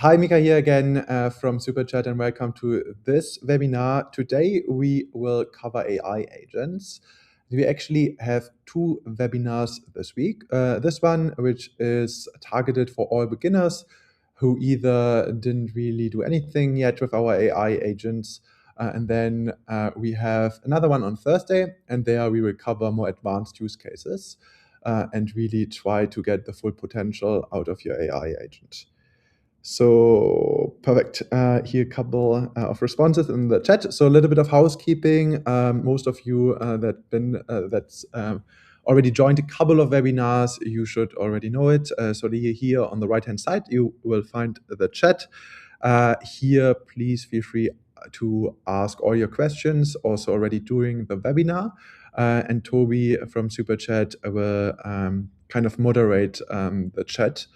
Hi, Mika here again from Superchat, and welcome to this webinar. Today we will cover AI agents. We actually have two webinars this week. This one, which is targeted for all beginners who either didn't really do anything yet with our AI agents. And then we have another one on Thursday, and there we will cover more advanced use cases and really try to get the full potential out of your AI agent. So perfect. Here a couple of responses in the chat. So a little bit of housekeeping. Most of you that's already joined a couple of webinars, you should already know it. So here on the right-hand side, you will find the chat. Here, please feel free to ask all your questions, also already during the webinar. And Toby from Superchat will kind of moderate the chat.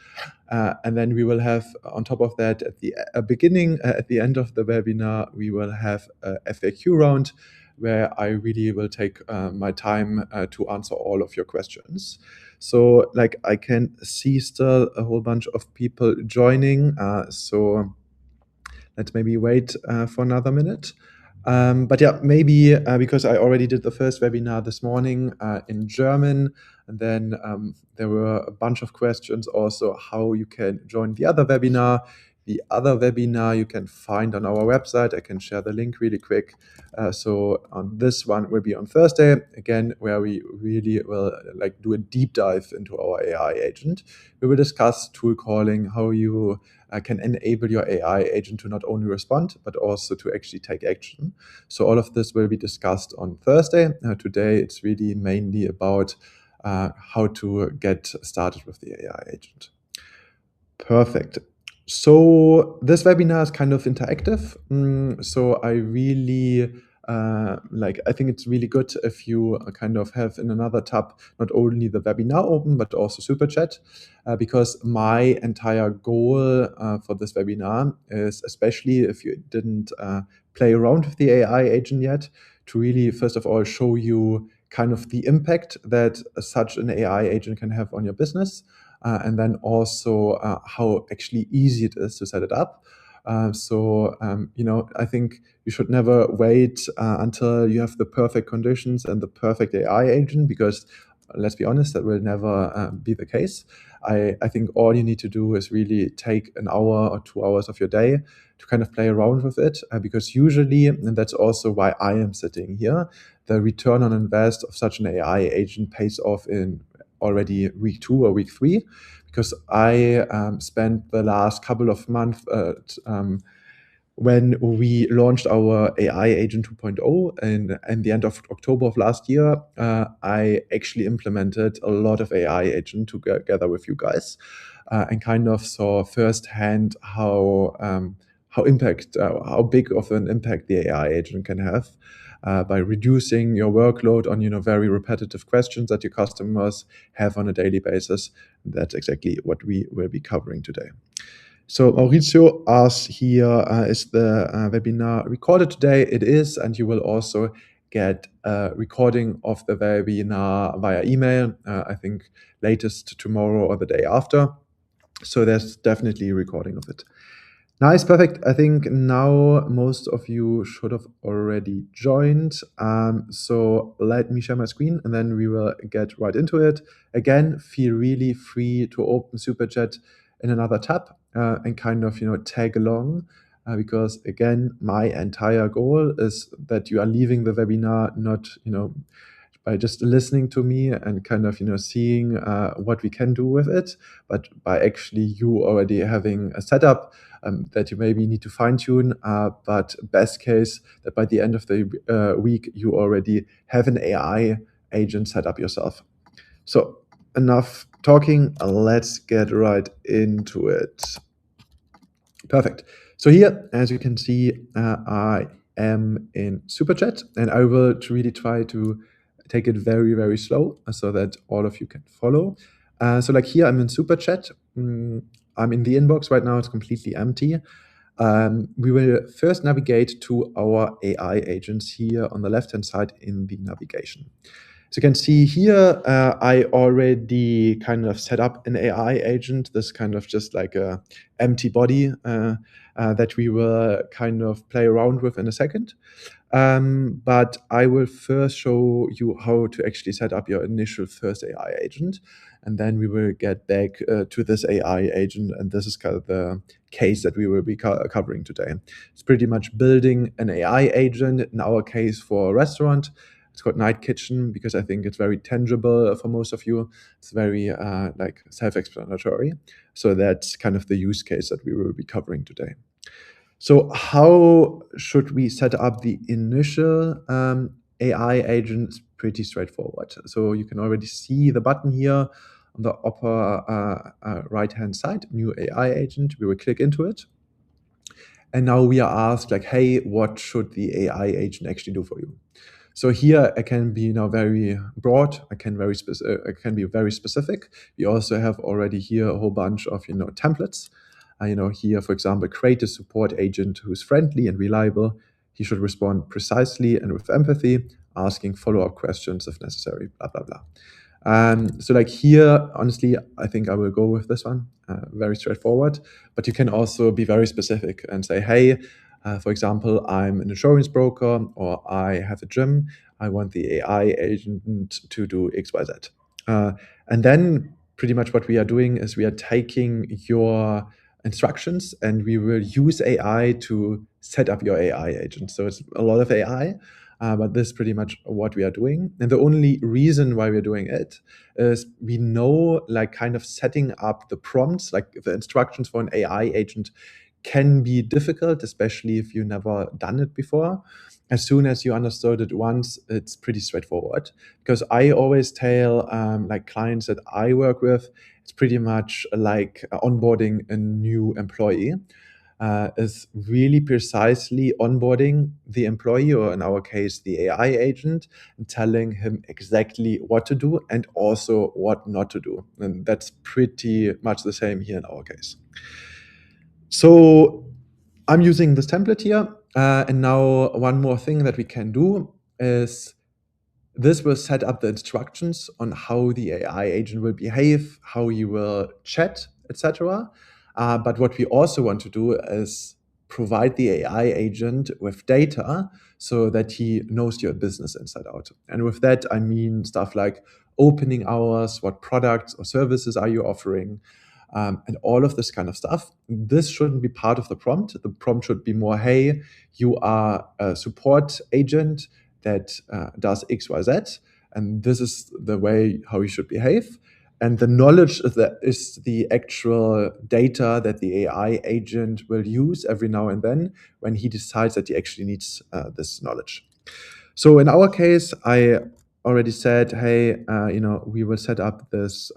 And then we will have, on top of that, at the beginning, at the end of the webinar, we will have a FAQ round where I really will take my time to answer all of your questions. So, like, I can see still a whole bunch of people joining. So let's maybe wait for another minute. But yeah, maybe because I already did the first webinar this morning in German, and then there were a bunch of questions also how you can join the other webinar. The other webinar you can find on our website. I can share the link really quick. So on this one will be on Thursday again, where we really will like do a deep dive into our AI agent. We will discuss tool calling, how you can enable your AI agent to not only respond, but also to actually take action. So all of this will be discussed on Thursday. Today, it's really mainly about how to get started with the AI agent. Perfect. So this webinar is kind of interactive. So I really I think it's really good if you kind of have in another tab not only the webinar open but also super chat, because my entire goal for this webinar is, especially if you didn't play around with the AI agent yet, to really first of all show you kind of the impact that such an AI agent can have on your business. And then also how actually easy it is to set it up. I think you should never wait until you have the perfect conditions and the perfect AI agent, because let's be honest, that will never be the case. I think all you need to do is really take an hour or 2 hours of your day to kind of play around with it, because usually, and that's also why I am sitting here, the return on invest of such an AI agent pays off in already week 2 or week 3, because I spent the last couple of months when we launched our AI Agent 2.0 and the end of October of last year. I actually implemented a lot of AI agent together with you guys, and kind of saw firsthand how big of an impact the AI agent can have by reducing your workload on very repetitive questions that your customers have on a daily basis. That's exactly what we will be covering today. So Maurizio asks here, is the webinar recorded today? It is, and you will also get a recording of the webinar via email, I think latest tomorrow or the day after. So there's definitely a recording of it. Nice, perfect. I think now most of you should have already joined. So let me share my screen and then we will get right into it. Again, feel really free to open Super Chat in another tab and kind of tag along. Because again, my entire goal is that you are leaving the webinar not by just listening to me and kind of seeing what we can do with it, but by actually you already having a setup that you maybe need to fine tune. But best case, that by the end of the week you already have an AI agent set up yourself. So enough talking. Let's get right into it. Perfect. So here, as you can see, I am in Superchat, and I will really try to take it very, very slow so that all of you can follow. So like here, I'm in Superchat. I'm in the inbox right now. It's completely empty. We will first navigate to our AI agents here on the left-hand side in the navigation. So you can see here, I already kind of set up an AI agent. This kind of just like a empty body that we will kind of play around with in a second. But I will first show you how to actually set up your initial first AI agent. And then we will get back to this AI agent. And this is kind of the case that we will be covering today. It's pretty much building an AI agent, in our case for a restaurant. It's called Night Kitchen because I think it's very tangible for most of you. It's very like self-explanatory. So that's kind of the use case that we will be covering today. So how should we set up the initial AI agent? It's pretty straightforward. So you can already see the button here on the upper right-hand side, new AI agent. We will click into it. And now we are asked like, hey, what should the AI agent actually do for you? So here I can be now very broad. I can be very specific. We also have already here a whole bunch of templates. Here, for example, create a support agent who's friendly and reliable. He should respond precisely and with empathy, asking follow-up questions if necessary. Blah blah blah. So like here, honestly, I think I will go with this one. Very straightforward. But you can also be very specific and say, hey, for example, I'm an insurance broker or I have a gym. I want the AI agent to do X, Y, Z. And then pretty much what we are doing is we are taking your instructions and we will use AI to set up your AI agent. So it's a lot of AI, but this is pretty much what we are doing. And the only reason why we're doing it is we know like kind of setting up the prompts, like the instructions for an AI agent can be difficult, especially if you never done it before. As soon as you understood it once, it's pretty straightforward. Because I always tell like clients that I work with, it's pretty much like onboarding a new employee. Is really precisely onboarding the employee, or in our case, the AI agent, and telling him exactly what to do and also what not to do. And that's pretty much the same here in our case. So I'm using this template here. And now one more thing that we can do is this will set up the instructions on how the AI agent will behave, how you will chat, etc. But what we also want to do is provide the AI agent with data so that he knows your business inside out. And with that, I mean stuff like opening hours, what products or services are you offering, and all of this kind of stuff. This shouldn't be part of the prompt. The prompt should be more, hey, you are a support agent that does X, Y, Z, and this is the way how you should behave. And the knowledge that is the actual data that the AI agent will use every now and then when he decides that he actually needs this knowledge. So in our case, I already said, hey, we will set up this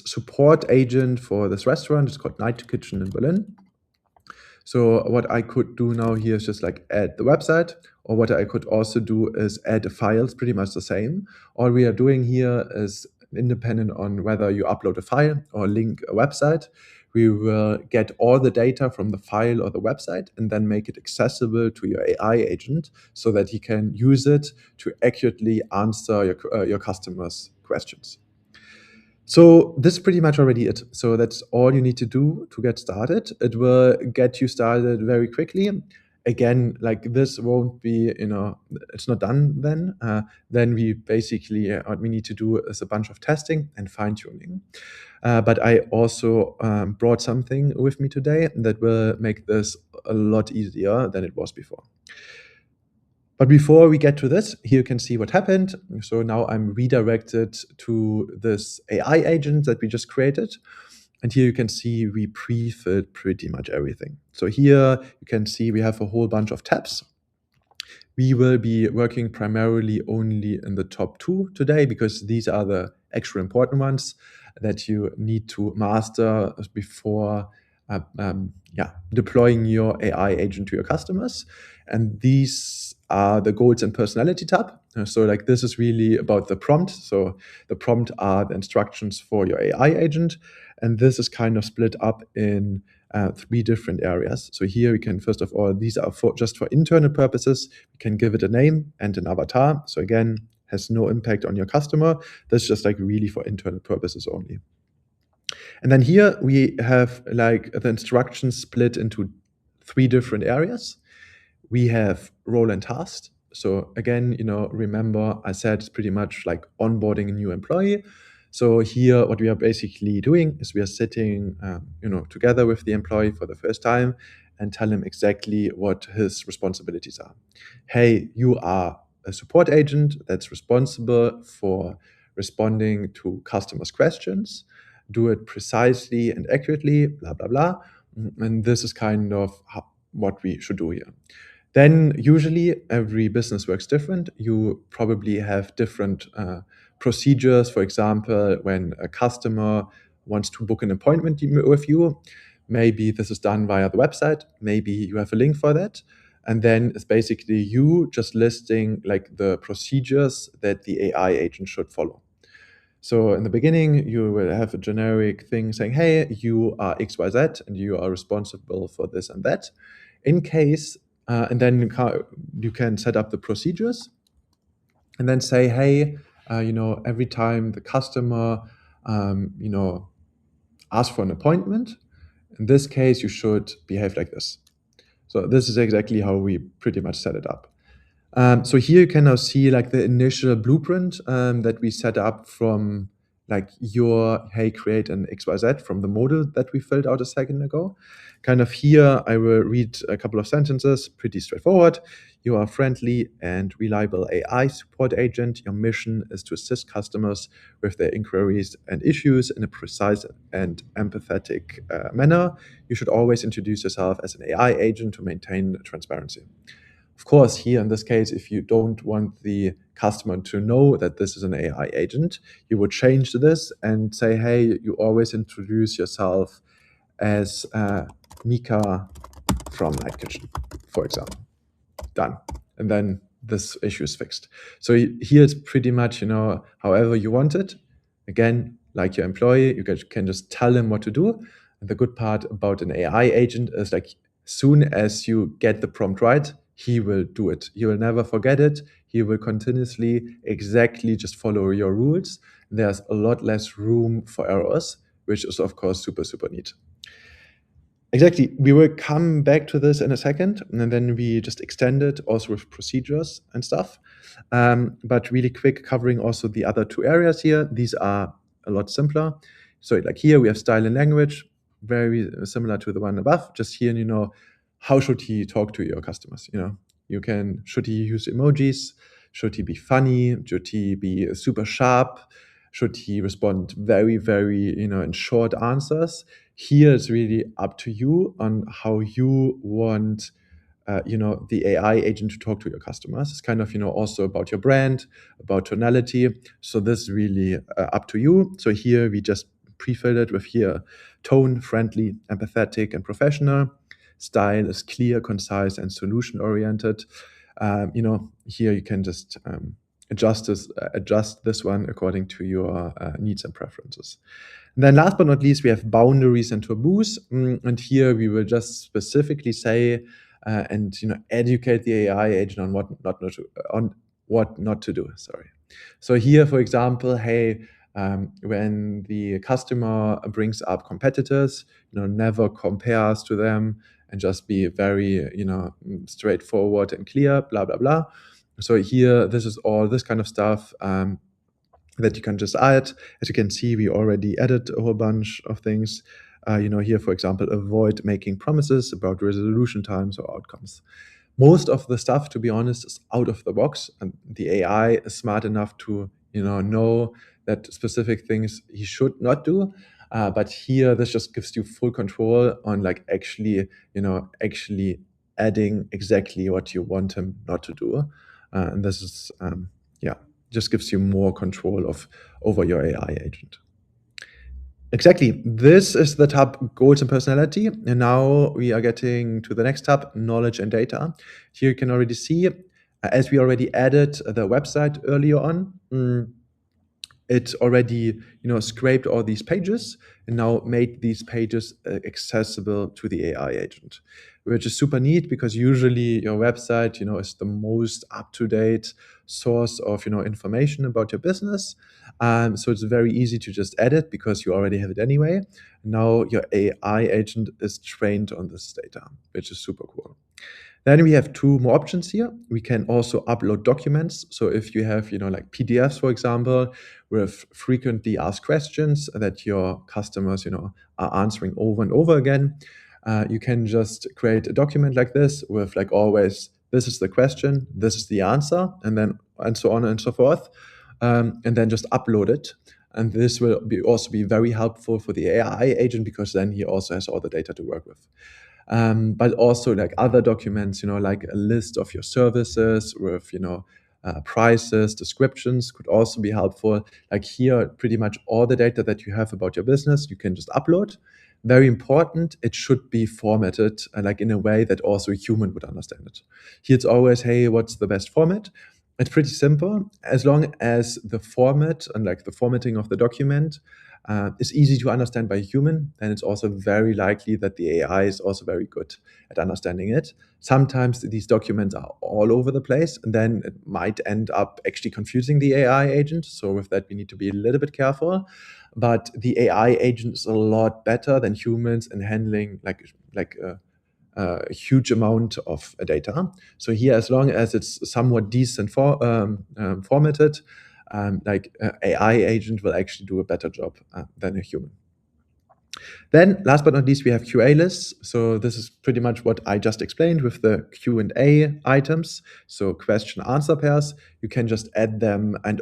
support agent for this restaurant. It's called Night Kitchen in Berlin. So what I could do now here is just like add the website, or what I could also do is add the files, pretty much the same. All we are doing here is independent on whether you upload a file or link a website. We will get all the data from the file or the website and then make it accessible to your AI agent so that he can use it to accurately answer your customers' questions. So this is pretty much already it. So that's all you need to do to get started. It will get you started very quickly. Again, like this won't be, it's not done then. Then we basically, what we need to do is a bunch of testing and fine tuning. But I also brought something with me today that will make this a lot easier than it was before. But before we get to this, here you can see what happened. So now I'm redirected to this AI agent that we just created. And here you can see we pre-filled pretty much everything. So here you can see we have a whole bunch of tabs. We will be working primarily only in the top two today because these are the actual important ones that you need to master before deploying your AI agent to your customers. And these are the goals and personality tab. So like this is really about the prompt. So the prompt are the instructions for your AI agent. And this is kind of split up in three different areas. So here we can, first of all, these are for just for internal purposes. We can give it a name and an avatar. So again, has no impact on your customer. This is just like really for internal purposes only. And then here we have like the instructions split into three different areas. We have role and task. So again, remember I said it's pretty much like onboarding a new employee. So here, what we are basically doing is we are sitting, together with the employee for the first time and tell him exactly what his responsibilities are. Hey, you are a support agent that's responsible for responding to customers' questions. Do it precisely and accurately, blah blah blah. And this is kind of what we should do here. Then usually every business works different. You probably have different procedures. For example, when a customer wants to book an appointment with you, maybe this is done via the website. Maybe you have a link for that. And then it's basically you just listing like the procedures that the AI agent should follow. So in the beginning, you will have a generic thing saying, hey, you are XYZ and you are responsible for this and that. In case, and then you can set up the procedures and then say, hey, every time the customer, asks for an appointment, in this case, you should behave like this. So this is exactly how we pretty much set it up. So here you can now see like the initial blueprint that we set up from like your, hey, create an XYZ from the model that we filled out a second ago. Kind of here, I will read a couple of sentences, pretty straightforward. You are a friendly and reliable AI support agent. Your mission is to assist customers with their inquiries and issues in a precise and empathetic manner. You should always introduce yourself as an AI agent to maintain transparency. Of course, here in this case, if you don't want the customer to know that this is an AI agent, you would change this and say, hey, you always introduce yourself as Mika from Night Kitchen, for example. Done. And then this issue is fixed. So here it's pretty much, however you want it. Again, like your employee, you can just tell him what to do. And the good part about an AI agent is like, soon as you get the prompt right, he will do it. He will never forget it. He will continuously exactly just follow your rules. There's a lot less room for errors, which is of course super, super neat. Exactly. We will come back to this in a second, and then we just extend it also with procedures and stuff. But really quick, covering also the other two areas here. These are a lot simpler. So like here we have style and language, very similar to the one above. Just here, how should he talk to your customers? Should he use emojis? Should he be funny? Should he be super sharp? Should he respond very, very, in short answers? Here it's really up to you on how you want the AI agent to talk to your customers. It's kind of also about your brand, about tonality. So this is really up to you. So here we just pre-filled it with here tone, friendly, empathetic, and professional. Style is clear, concise, and solution oriented. Here you can just adjust this one according to your needs and preferences. And then last but not least, we have boundaries and taboos. And here we will just specifically say and educate the AI agent on what not to do. Sorry. So here, for example, hey, when the customer brings up competitors, never compare us to them and just be very straightforward and clear. Blah blah blah. So here, this is all this kind of stuff. That you can just add. As you can see, we already added a whole bunch of things. Here, for example, avoid making promises about resolution times or outcomes. Most of the stuff, to be honest, is out of the box, and the AI is smart enough to know that specific things he should not do. But here, this just gives you full control on like actually adding exactly what you want him not to do. And this is just gives you more control over your AI agent. Exactly. This is the tab Goals and Personality. And now we are getting to the next tab, Knowledge and Data. Here you can already see As we already added the website earlier on, it already scraped all these pages and now made these pages accessible to the AI agent, which is super neat because usually your website is the most up-to-date source of information about your business. So it's very easy to just edit because you already have it anyway. Now your AI agent is trained on this data, which is super cool. Then we have two more options here. We can also upload documents. So if you have, like PDFs, for example, with frequently asked questions that your customers, are answering over and over again, you can just create a document like this with like always, this is the question, this is the answer, and so on and so forth, and then just upload it. And this will also be very helpful for the AI agent because then he also has all the data to work with. But also like other documents, like a list of your services with, prices, descriptions could also be helpful. Like here, pretty much all the data that you have about your business, you can just upload. Very important, it should be formatted like in a way that also a human would understand it. Here it's always, hey, what's the best format? It's pretty simple. As long as the format and like the formatting of the document is easy to understand by a human, then it's also very likely that the AI is also very good at understanding it. Sometimes these documents are all over the place, and then it might end up actually confusing the AI agent. So with that, we need to be a little bit careful. But the AI agent is a lot better than humans in handling a huge amount of data. So here, as long as it's somewhat decent formatted, AI agent will actually do a better job than a human. Then, last but not least, we have QA lists. So this is pretty much what I just explained with the Q&A items. So question answer pairs. You can just add them and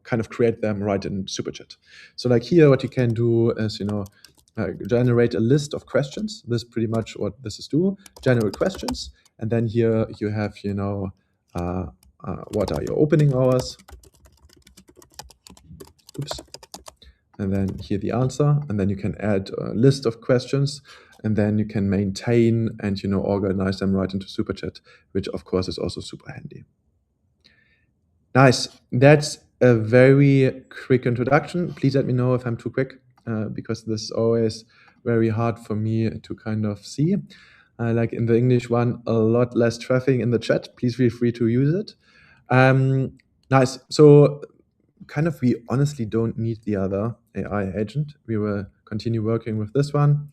kind of create them right in Superchat. So like here, what you can do is generate a list of questions. This is pretty much what this is do. Generate questions, and then here you have what are your opening hours? Oops. And then here the answer, and then you can add a list of questions, and then you can maintain and organize them right into Superchat, which of course is also super handy. Nice. That's a very quick introduction. Please let me know if I'm too quick, because this is always very hard for me to kind of see. Like in the English one, a lot less traffic in the chat. Please feel free to use it. Nice. So kind of we honestly don't need the other AI agent. We will continue working with this one.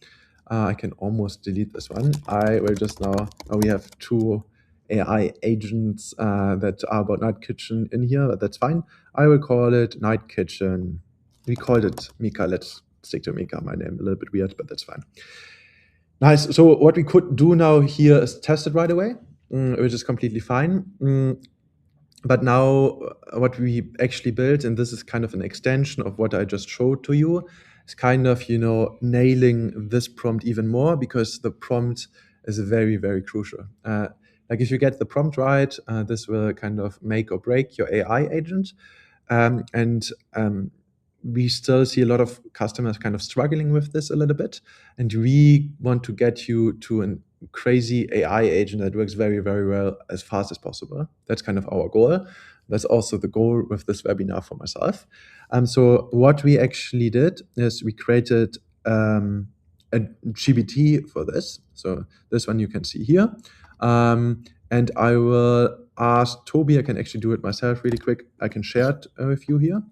I can almost delete this one. I will just now, we have two AI agents that are about Night Kitchen in here, but that's fine. I will call it Night Kitchen. We called it Mika. Let's stick to Mika. My name a little bit weird, but that's fine. Nice. So what we could do now here is test it right away, which is completely fine. But now what we actually built, and this is kind of an extension of what I just showed to you, is kind of, nailing this prompt even more because the prompt is very, very crucial. Like if you get the prompt right, this will kind of make or break your AI agent. And we still see a lot of customers kind of struggling with this a little bit. And we want to get you to a crazy AI agent that works very, very well as fast as possible. That's kind of our goal. That's also the goal with this webinar for myself. So what we actually did is we created a GPT for this. So this one you can see here. And I will ask Toby, I can actually do it myself really quick. I can share it with you here.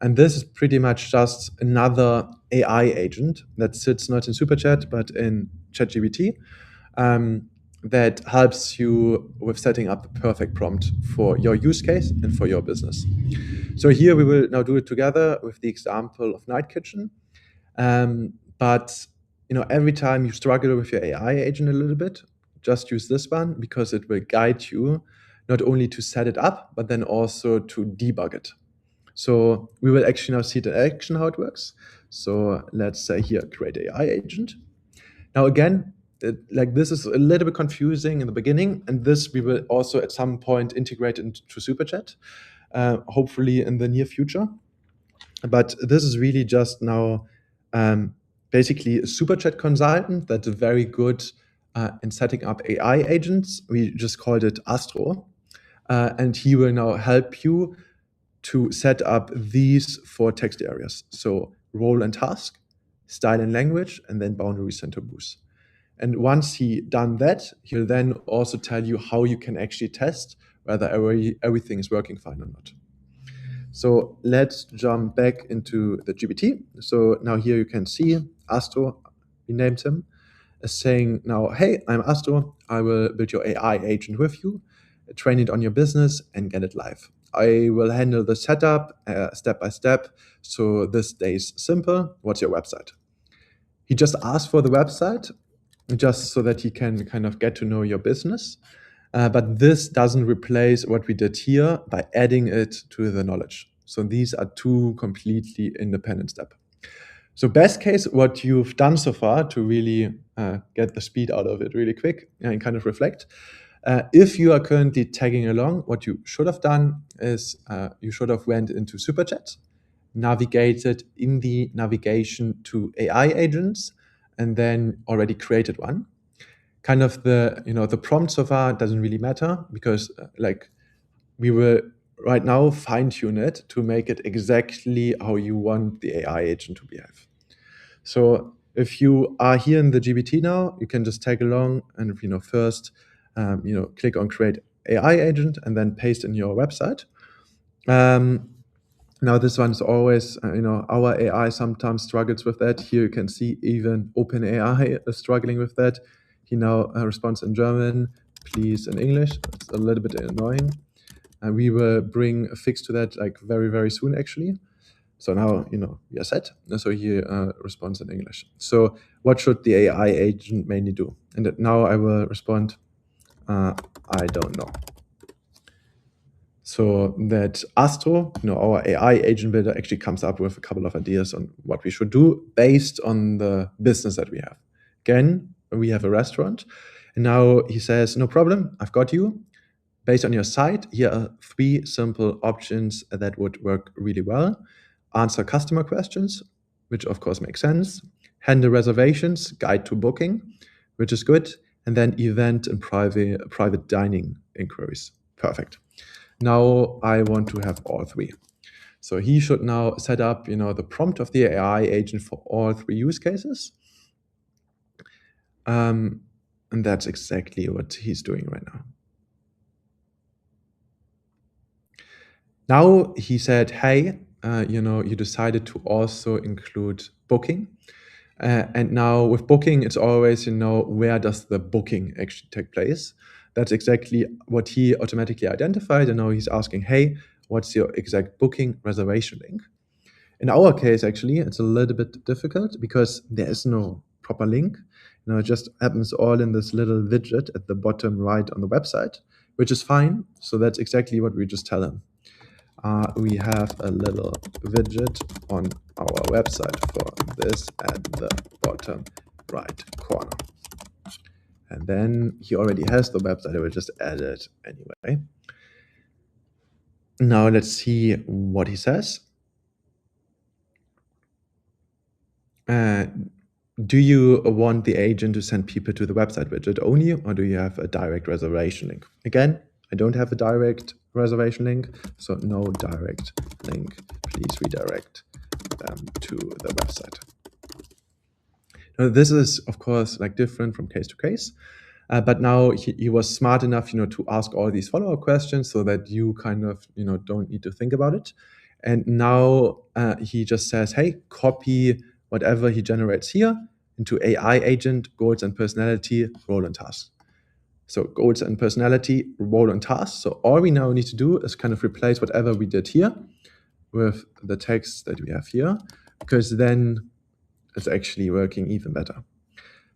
And this is pretty much just another AI agent that sits not in Superchat, but in ChatGPT, that helps you with setting up the perfect prompt for your use case and for your business. So here we will now do it together with the example of Night Kitchen. But every time you struggle with your AI agent a little bit, just use this one because it will guide you not only to set it up, but then also to debug it. So we will actually now see the action, how it works. So let's say here, create AI agent. Now again, this is a little bit confusing in the beginning, and this we will also at some point integrate into Superchat, hopefully in the near future. But this is really just now basically a Superchat consultant that's very good in setting up AI agents. We just called it Astro. and he will now help you to set up these 4 text areas. So role and task, style and language, and then boundaries and taboos. And once he done that, he'll then also tell you how you can actually test whether everything is working fine or not. So let's jump back into the GPT. So now here you can see Astro, we named him, is saying now, hey, I'm Astro. I will build your AI agent with you, train it on your business, and get it live. I will handle the setup step by step. So this stays simple. What's your website? He just asked for the website just so that he can kind of get to know your business. But this doesn't replace what we did here by adding it to the knowledge. So these are 2 completely independent steps. So best case, what you've done so far to really get the speed out of it really quick and kind of reflect. If you are currently tagging along, what you should have done is you should have went into Superchat, navigated in the navigation to AI agents, and then already created one. Kind of the prompt so far doesn't really matter because like we will right now fine tune it to make it exactly how you want the AI agent to behave. So if you are here in the GPT now, you can just tag along and first click on create AI agent and then paste in your website. Now this one is always, our AI sometimes struggles with that. Here you can see even OpenAI is struggling with that. He now responds in German, please in English. It's a little bit annoying. And we will bring a fix to that like very, very soon actually. So now, we are set. So he responds in English. So what should the AI agent mainly do? And now I will respond, I don't know. So that Astro, our AI agent builder, actually comes up with a couple of ideas on what we should do based on the business that we have. Again, we have a restaurant, and now he says, no problem, I've got you. Based on your site, here are 3 simple options that would work really well. Answer customer questions, which of course makes sense. Handle reservations, guide to booking, which is good. And then event and private dining inquiries. Perfect. Now I want to have all 3. So he should now set up, the prompt of the AI agent for all 3 use cases. And that's exactly what he's doing right now. Now he said, hey, you decided to also include booking. And now with booking, it's always, where does the booking actually take place? That's exactly what he automatically identified. And now he's asking, hey, what's your exact booking reservation link? In our case, actually, it's a little bit difficult because there is no proper link. It just happens all in this little widget at the bottom right on the website, which is fine. So that's exactly what we just tell him. We have a little widget on our website for this at the bottom right corner. And then he already has the website. I will just add it anyway. Now let's see what he says. Do you want the agent to send people to the website widget only, or do you have a direct reservation link? Again, I don't have a direct reservation link, so no direct link. Please redirect them to the website. Now, this is, of course, like different from case to case. But now he was smart enough, to ask all these follow-up questions so that you kind of, don't need to think about it. And now he just says, hey, copy whatever he generates here into AI agent, goals and personality, role and task. So goals and personality, role and task. So all we now need to do is kind of replace whatever we did here with the text that we have here, because then it's actually working even better.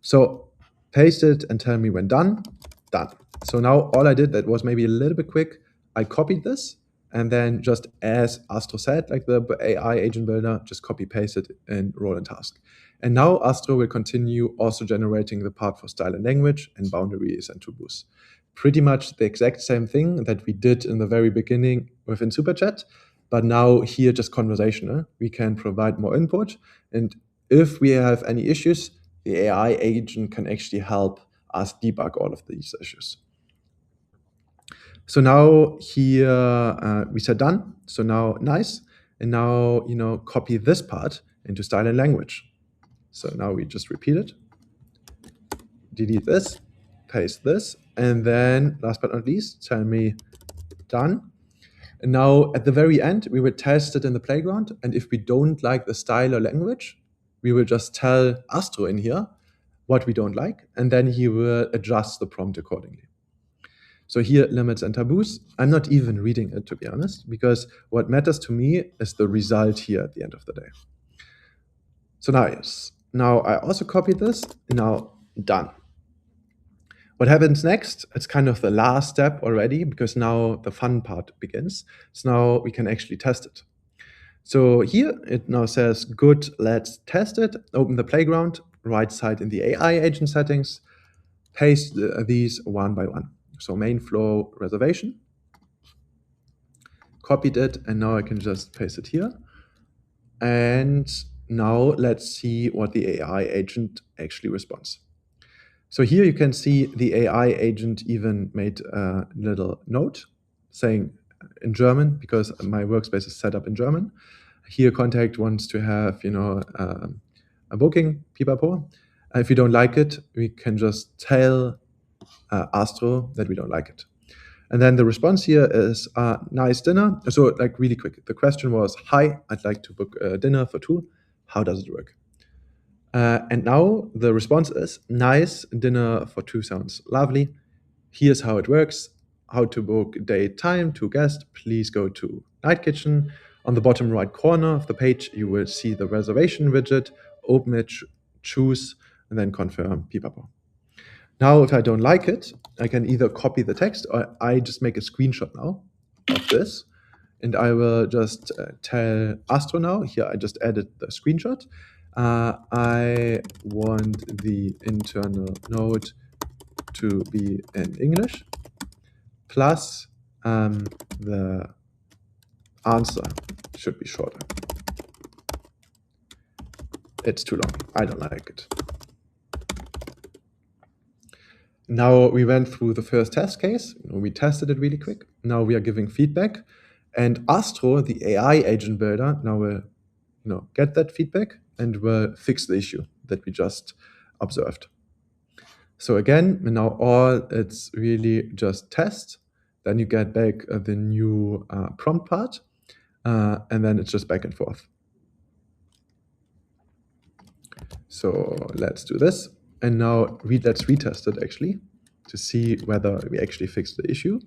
So paste it and tell me when done. Done. So now all I did, that was maybe a little bit quick, I copied this and then just as Astro said, like the AI agent builder, just copy paste it in role and task. And now Astro will continue also generating the part for style and language and boundaries and taboos. Pretty much the exact same thing that we did in the very beginning within Superchat, but now here just conversational. We can provide more input. And if we have any issues, the AI agent can actually help us debug all of these issues. So now here we said done. So now nice. And now, copy this part into style and language. So now we just repeat it, delete this, paste this, and then last but not least, tell me done. And now at the very end, we will test it in the playground. And if we don't like the style or language, we will just tell Astro in here what we don't like, and then he will adjust the prompt accordingly. So here, limits and taboos. I'm not even reading it, to be honest, because what matters to me is the result here at the end of the day. So nice. Now I also copied this. Now done. What happens next? It's kind of the last step already, because now the fun part begins. So now we can actually test it. So here it now says, good, let's test it. Open the playground, right side in the AI agent settings, paste these one by one. So main flow reservation, copied it, and now I can just paste it here. And now let's see what the AI agent actually responds. So here you can see the AI agent even made a little note saying in German, because my workspace is set up in German. Here contact wants to have, a booking, pipapo. If you don't like it, we can just tell Astro that we don't like it. And then the response here is nice dinner. So like really quick, the question was, hi, I'd like to book a dinner for two. How does it work? And now the response is, nice dinner for two sounds lovely. Here's how it works. How to book date time to guest. Please go to Night Kitchen. On the bottom right corner of the page, you will see the reservation widget. Open it, choose, and then confirm. Pipapo. Now, if I don't like it, I can either copy the text or I just make a screenshot now of this. And I will just tell Astro now, here I just added the screenshot. I want the internal note to be in English, plus the answer should be shorter. It's too long. I don't like it. Now we went through the first test case. We tested it really quick. Now we are giving feedback. And Astro, the AI agent builder, now will get that feedback and will fix the issue that we just observed. So again, now all it's really just test. Then you get back the new prompt part, and then it's just back and forth. So let's do this. And now let's retest it actually to see whether we actually fixed the issue.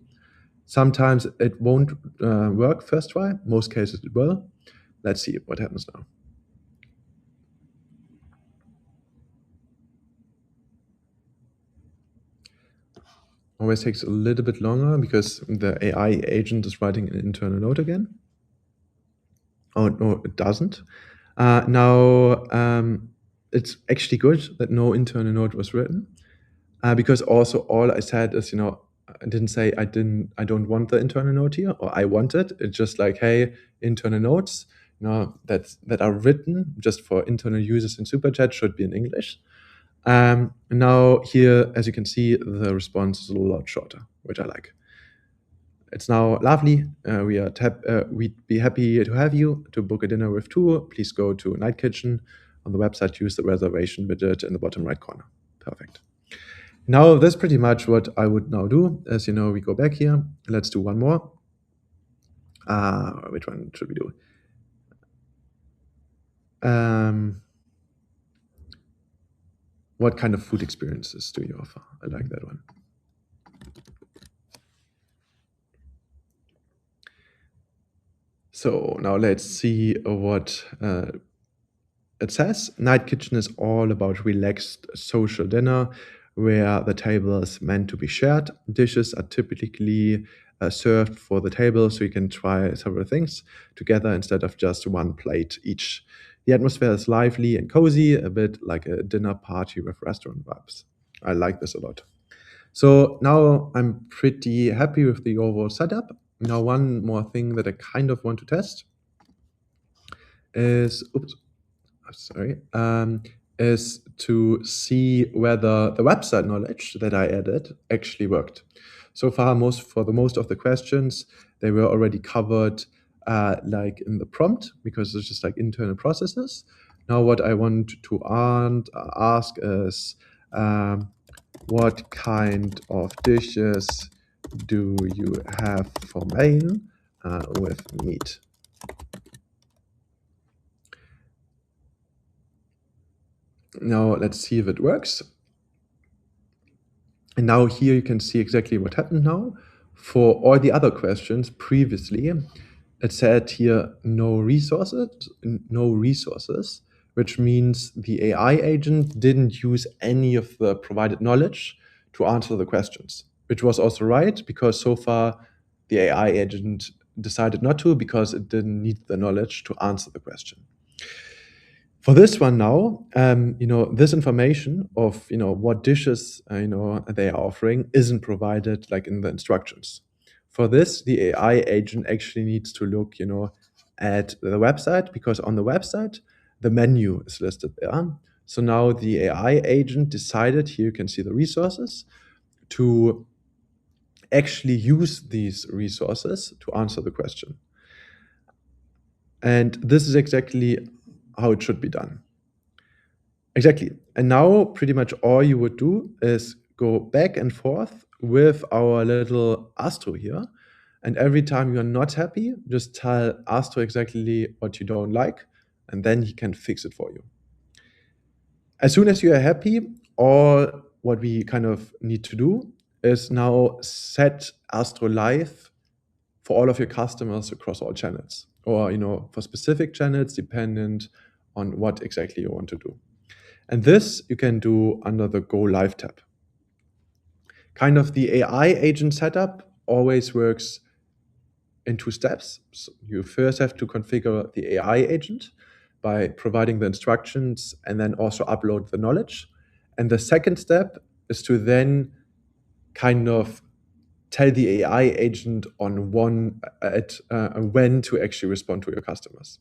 Sometimes it won't work first try. Most cases it will. Let's see what happens now. Always takes a little bit longer because the AI agent is writing an internal note again. Oh, no, it doesn't. Now, it's actually good that no internal note was written, because also all I said is, I didn't say I don't want the internal note here, or I want it. It's just like, hey, internal notes, that are written just for internal users in Superchat should be in English. Now here, as you can see, the response is a lot shorter, which I like. It's now lovely. We'd be happy to have you to book a dinner with two. Please go to Night Kitchen on the website. Use the reservation widget in the bottom right corner. Perfect. Now that's pretty much what I would now do. As you know, we go back here. Let's do one more. Which one should we do? What kind of food experiences do you offer? I like that one. So now let's see what it says. Night Kitchen is all about relaxed social dinner where the table is meant to be shared. Dishes are typically served for the table so you can try several things together instead of just one plate each. The atmosphere is lively and cozy, a bit like a dinner party with restaurant vibes. I like this a lot. So now I'm pretty happy with the overall setup. Now, one more thing that I kind of want to test is, is to see whether the website knowledge that I added actually worked. So far, for the most of the questions, they were already covered like in the prompt because it's just like internal processes. Now, what I want to ask is, what kind of dishes do you have for main with meat? Now, let's see if it works. And now here you can see exactly what happened now. For all the other questions previously, it said here no resources, which means the AI agent didn't use any of the provided knowledge to answer the questions, which was also right because so far the AI agent decided not to because it didn't need the knowledge to answer the question. For this one now, this information of what dishes they are offering isn't provided like in the instructions. For this, the AI agent actually needs to look, at the website because on the website the menu is listed there. So now the AI agent decided, here you can see the resources, to actually use these resources to answer the question. And this is exactly how it should be done. Exactly. And now pretty much all you would do is go back and forth with our little Astro here. And every time you're not happy, just tell Astro exactly what you don't like, and then he can fix it for you. As soon as you are happy, all what we kind of need to do is now set Astro live for all of your customers across all channels, or for specific channels dependent on what exactly you want to do. And this you can do under the Go Live tab. Kind of the AI agent setup always works in two steps. So you first have to configure the AI agent by providing the instructions and then also upload the knowledge. And the second step is to then kind of tell the AI agent on when to actually respond to your customers.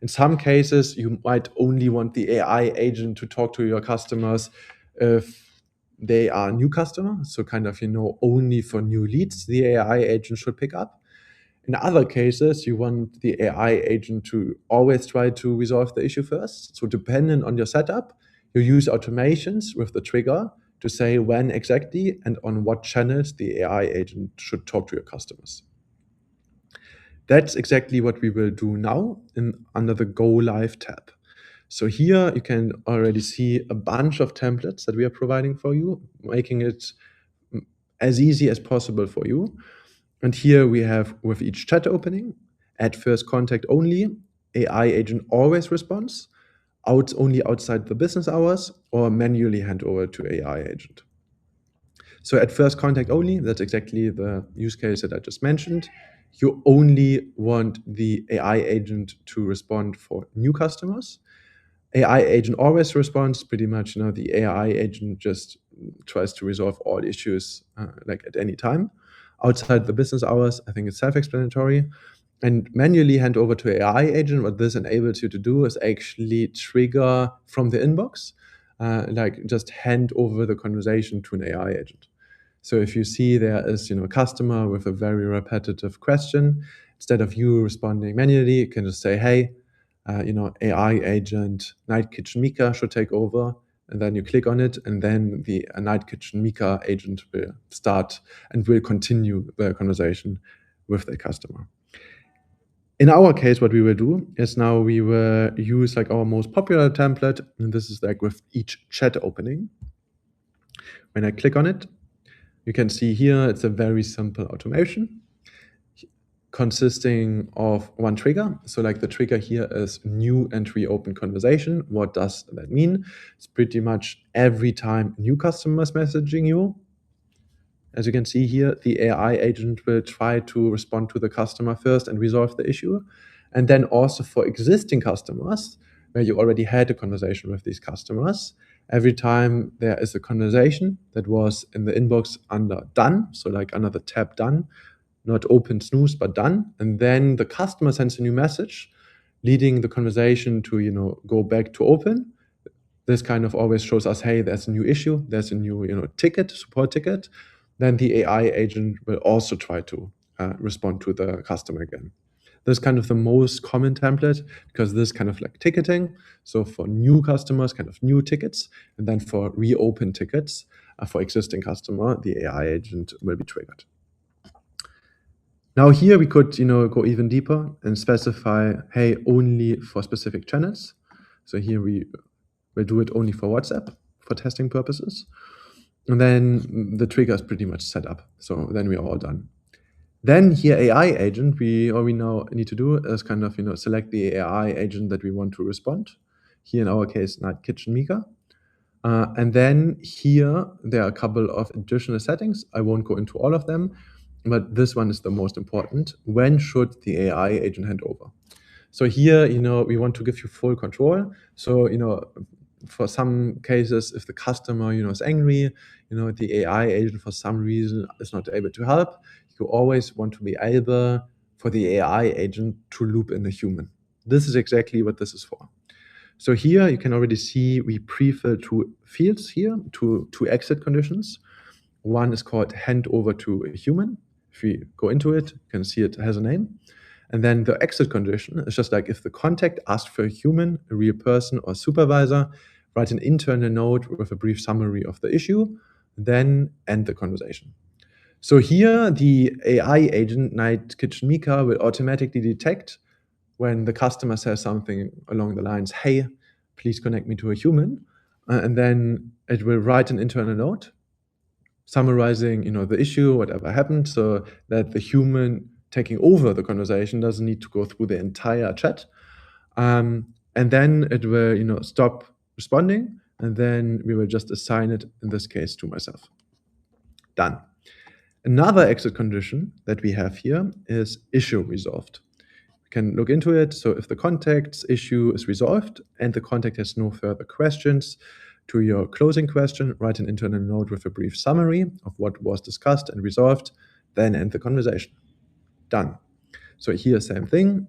In some cases, you might only want the AI agent to talk to your customers if they are new customers. So kind of, only for new leads, the AI agent should pick up. In other cases, you want the AI agent to always try to resolve the issue first. So depending on your setup, you use automations with the trigger to say when exactly and on what channels the AI agent should talk to your customers. That's exactly what we will do now under the Go Live tab. So here you can already see a bunch of templates that we are providing for you, making it as easy as possible for you. And here we have with each chat opening, at first contact only, AI agent always responds, only outside the business hours, or manually hand over to AI agent. So at first contact only, that's exactly the use case that I just mentioned. You only want the AI agent to respond for new customers. AI agent always responds pretty much. The AI agent just tries to resolve all issues like at any time. Outside the business hours, I think it's self-explanatory. And manually hand over to AI agent, what this enables you to do is actually trigger from the inbox, like just hand over the conversation to an AI agent. So if you see there is a customer with a very repetitive question, instead of you responding manually, you can just say, hey, AI agent Night Kitchen Mika should take over. And then you click on it, and then the Night Kitchen Mika agent will start and will continue the conversation with the customer. In our case, what we will do is now we will use like our most popular template, and this is like with each chat opening. When I click on it, you can see here it's a very simple automation consisting of one trigger. So like the trigger here is new and reopen conversation. What does that mean? It's pretty much every time new customers messaging you. As you can see here, the AI agent will try to respond to the customer first and resolve the issue. And then also for existing customers, where you already had a conversation with these customers, every time there is a conversation that was in the inbox under done, so like under the tab done, not open snooze, but done. And then the customer sends a new message leading the conversation to, go back to open. This kind of always shows us, hey, there's a new issue, there's a new, support ticket. then the AI agent will also try to respond to the customer again. This is kind of the most common template because this is kind of like ticketing. So for new customers, kind of new tickets, and then for reopen tickets for existing customer, the AI agent will be triggered. Now here we could, go even deeper and specify, hey, only for specific channels. So here we will do it only for WhatsApp for testing purposes. And then the trigger is pretty much set up. So then we are all done. Then here AI agent, all we now need to do is kind of, select the AI agent that we want to respond. Here in our case, Night Kitchen Mika. And then here, there are a couple of additional settings. I won't go into all of them, but this one is the most important. When should the AI agent hand over? So here, we want to give you full control. So, for some cases, if the customer, is angry, the AI agent for some reason is not able to help, you always want to be able for the AI agent to loop in a human. This is exactly what this is for. So here you can already see we pre-fill two fields here, two exit conditions. One is called hand over to a human. If we go into it, you can see it has a name. And then the exit condition is just like if the contact asked for a human, a real person, or supervisor, write an internal note with a brief summary of the issue, then end the conversation. So here, the AI agent, Night Kitchen Mika, will automatically detect when the customer says something along the lines, hey, please connect me to a human. And then it will write an internal note summarizing, the issue, whatever happened, so that the human taking over the conversation doesn't need to go through the entire chat. And then it will, stop responding, and then we will just assign it, in this case, to myself. Done. Another exit condition that we have here is issue resolved. We can look into it. So if the contact's issue is resolved and the contact has no further questions to your closing question, write an internal note with a brief summary of what was discussed and resolved, then end the conversation. Done. So here, same thing.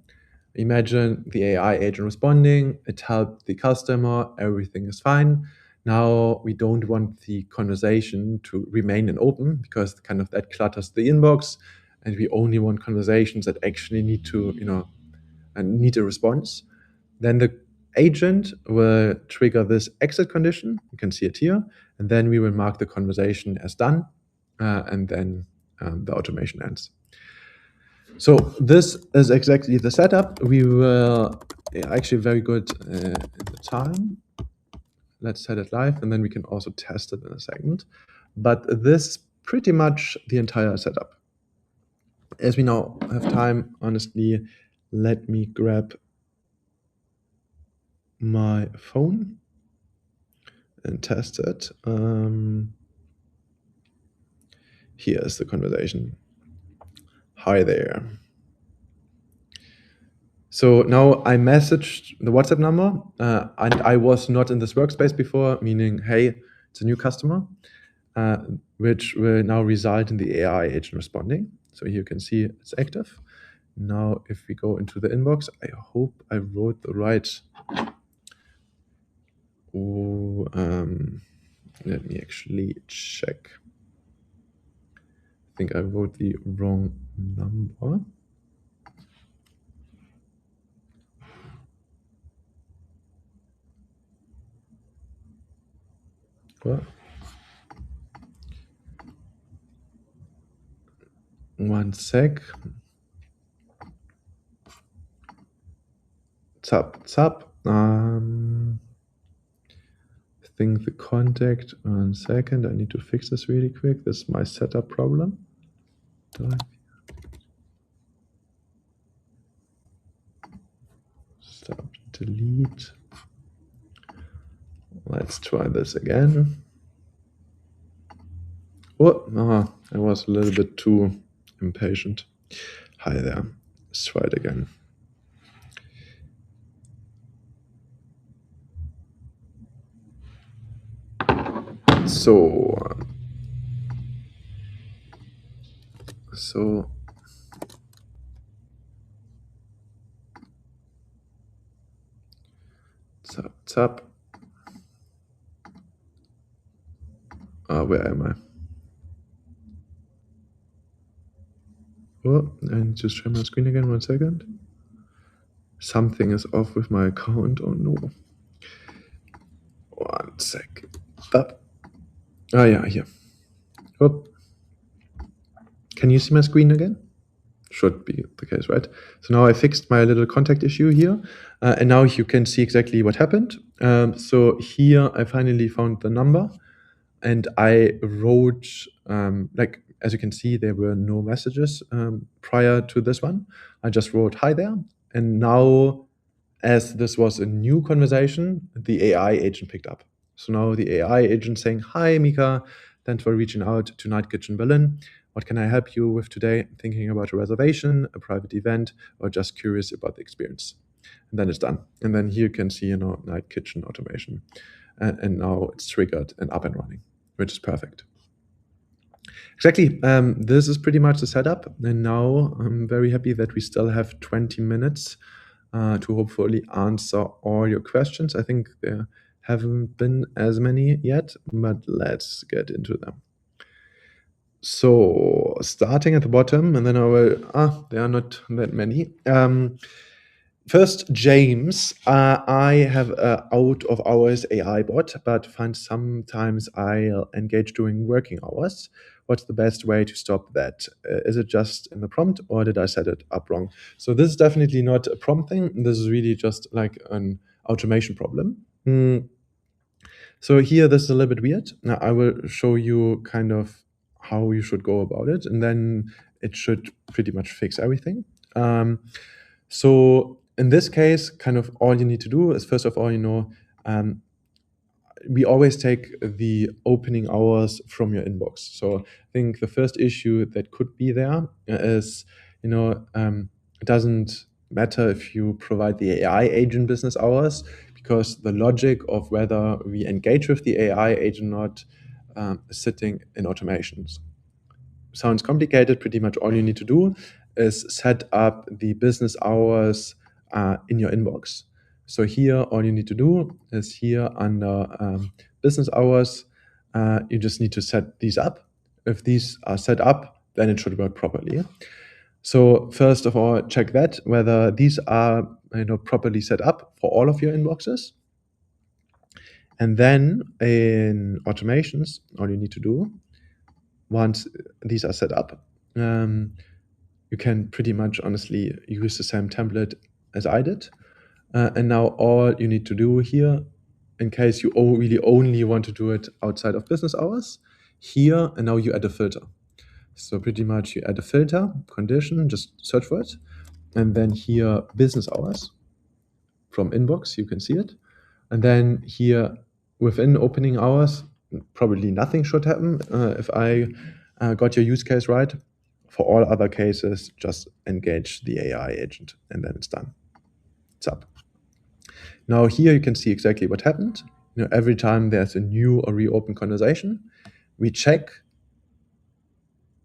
Imagine the AI agent responding, it helped the customer, everything is fine. Now we don't want the conversation to remain in open because kind of that clutters the inbox, and we only want conversations that actually need to, need a response. Then the agent will trigger this exit condition. You can see it here, and then we will mark the conversation as done, and then the automation ends. So this is exactly the setup. We were actually very good at the time. Let's set it live, and then we can also test it in a second. But this pretty much the entire setup. As we now have time, honestly, let me grab my phone and test it. Here is the conversation. Hi there. So now I messaged the WhatsApp number, and I was not in this workspace before, meaning, hey, it's a new customer, which will now result in the AI agent responding. So here you can see it's active. Now, if we go into the inbox, I hope I wrote the right. Let me actually check. I think I wrote the wrong number. What? One sec. Zap. I think the contact. 1 second. I need to fix this really quick. This is my setup problem. Stop. Delete. Let's try this again. Oh, I was a little bit too impatient. Hi there. Let's try it again. So zap. Where am I? Oh, I need to share my screen again. 1 second. Something is off with my account. Oh no. 1 sec. That. Oh yeah, here. Oh, can you see my screen again? Should be the case, right? So now I fixed my little contact issue here, and now you can see exactly what happened. So here I finally found the number, and I wrote, like, as you can see, there were no messages prior to this one. I just wrote hi there, and now, as this was a new conversation, the AI agent picked up. So now the AI agent saying, "Hi, Mika. Thanks for reaching out to Night Kitchen Berlin. What can I help you with today? Thinking about a reservation, a private event, or just curious about the experience?" And then it's done. And then here you can see, Night Kitchen automation. And now it's triggered and up and running, which is perfect. Exactly. This is pretty much the setup. And now I'm very happy that we still have 20 minutes to hopefully answer all your questions. I think there haven't been as many yet, but let's get into them. So starting at the bottom, and then there are not that many. First, James, I have a out of hours AI bot, but find sometimes I'll engage during working hours. What's the best way to stop that? Is it just in the prompt, or did I set it up wrong? So this is definitely not a prompt thing. This is really just like an automation problem. So here, this is a little bit weird. Now I will show you kind of how you should go about it, and then it should pretty much fix everything. So in this case, kind of all you need to do is, first of all, we always take the opening hours from your inbox. So I think the first issue that could be there is, it doesn't matter if you provide the AI agent business hours, because the logic of whether we engage with the AI agent or not is sitting in automations. Sounds complicated. Pretty much all you need to do is set up the business hours in your inbox. So here, all you need to do is here under business hours, you just need to set these up. If these are set up, then it should work properly. So first of all, check that whether these are properly set up for all of your inboxes. And then in automations, all you need to do, once these are set up, you can pretty much honestly use the same template as I did. And now all you need to do here, in case you really only want to do it outside of business hours, here, and now you add a filter. So pretty much you add a filter, condition, just search for it. And then here, business hours from inbox, you can see it. And then here, within opening hours, probably nothing should happen if I got your use case right. For all other cases, just engage the AI agent, and then it's done. It's up. Now here you can see exactly what happened. Every time there's a new or reopened conversation, we check